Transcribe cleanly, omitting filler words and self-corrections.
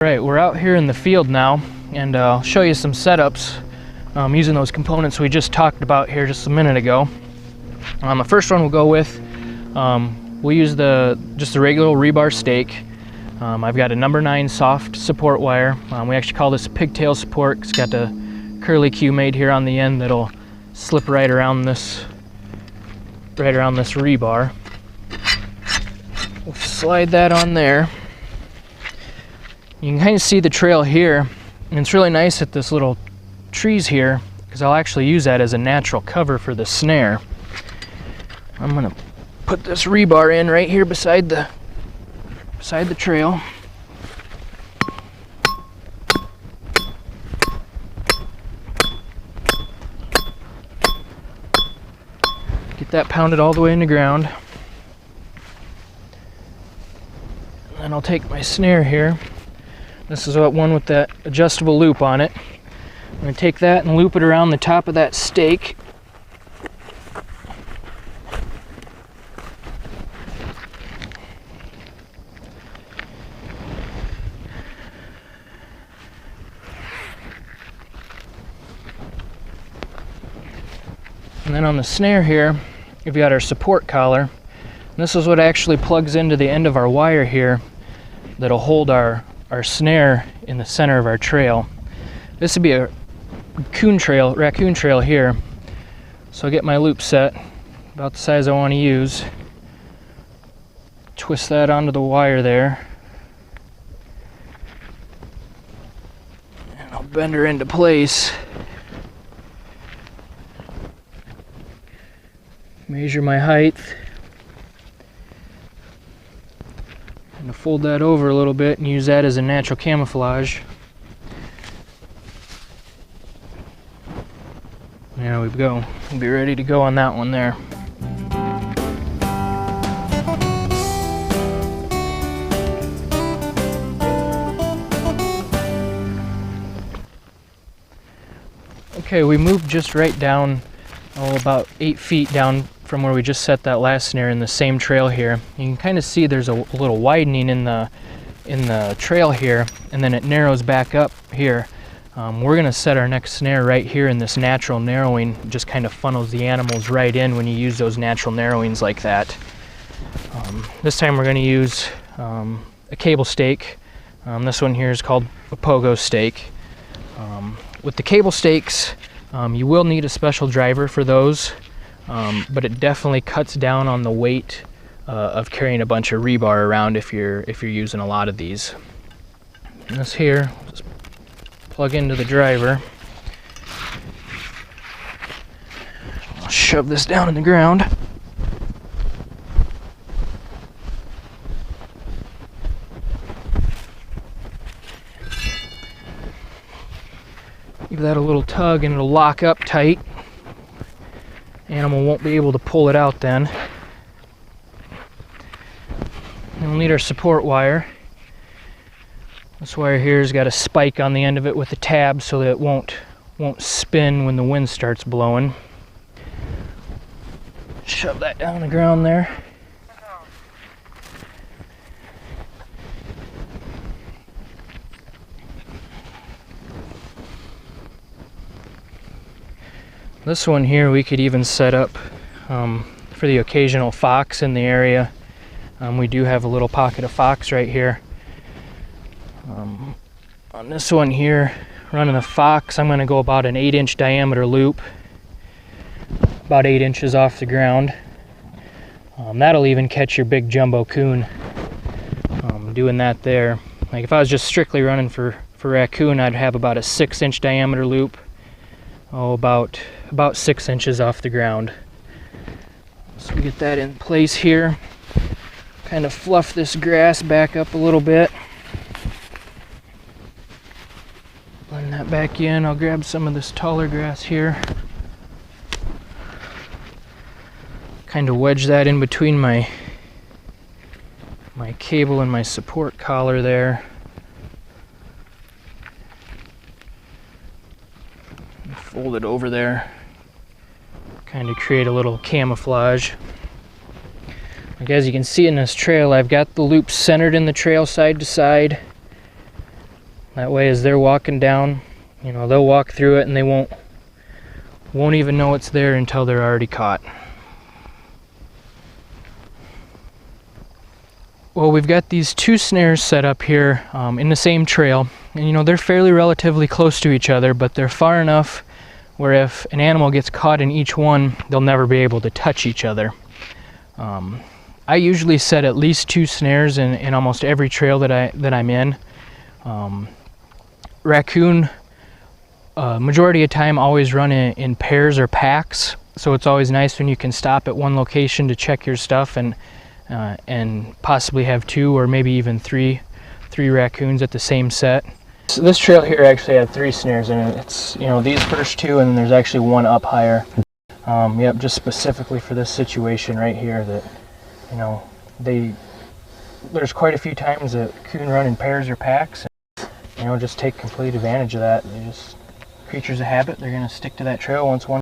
Right, we're out here in the field now, and I'll show you some setups using those components we just talked about here just a minute ago. The first one we'll go with, we'll use just a regular rebar stake. I've got a number 9 soft support wire. We actually call this a pigtail support. It's got the curly Q made here on the end that'll slip right around this rebar. We'll slide that on there. You can kind of see the trail here, and it's really nice at this little trees here because I'll actually use that as a natural cover for the snare. I'm gonna put this rebar in right here beside the trail. Get that pounded all the way in the ground. And then I'll take my snare here. This is one with that adjustable loop on it. I'm going to take that and loop it around the top of that stake. And then on the snare here, we've got our support collar. And this is what actually plugs into the end of our wire here that'll hold our snare in the center of our trail. This would be a raccoon trail here. So I'll get my loop set about the size I want to use. Twist that onto the wire there. And I'll bend her into place. Measure my height. I'm going to fold that over a little bit and use that as a natural camouflage. There we go. We'll be ready to go on that one there. Okay, we moved just right down, about 8 feet down from where we just set that last snare in the same trail here. You can kind of see there's a little widening in the trail here, and then it narrows back up here. We're going to set our next snare right here in this natural narrowing. It just kind of funnels the animals right in when you use those natural narrowings like that. This time we're going to use a cable stake. This one here is called a pogo stake. With the cable stakes, you will need a special driver for those. But it definitely cuts down on the weight of carrying a bunch of rebar around if you're using a lot of these. And this here, just plug into the driver. I'll shove this down in the ground. Give that a little tug and it'll lock up tight. Animal won't be able to pull it out then. And we'll need our support wire. This wire here has got a spike on the end of it with a tab so that it won't spin when the wind starts blowing. Shove that down on the ground there. This one here we could even set up for the occasional fox in the area. We do have a little pocket of fox right here. On this one here, running the fox, I'm going to go about an 8-inch diameter loop, about 8 inches off the ground. That'll even catch your big jumbo coon. Doing that there. Like if I was just strictly running for raccoon, I'd have about a 6-inch diameter loop. About 6 inches off the ground. So we get that in place here. Kind of fluff this grass back up a little bit. Blend that back in. I'll grab some of this taller grass here. Kind of wedge that in between my cable and my support collar there. Fold it over there. Kind of create a little camouflage. Like as you can see in this trail, I've got the loop centered in the trail side to side. That way, as they're walking down, you know, they'll walk through it and they won't even know it's there until they're already caught. Well, we've got these two snares set up here in the same trail, and you know, they're fairly relatively close to each other, but they're far enough where if an animal gets caught in each one, they'll never be able to touch each other. I usually set at least 2 snares in almost every trail that I'm in. Raccoon, majority of time, always run in pairs or packs, so it's always nice when you can stop at one location to check your stuff and possibly have 2 or maybe even three raccoons at the same set. So this trail here actually had 3 snares in it. It's, you know, these first 2, and then there's actually one up higher. Yep, just specifically for this situation right here, that, you know, there's quite a few times that coon run in pairs or packs, and, you know, just take complete advantage of that. They just, creatures of habit, they're going to stick to that trail once one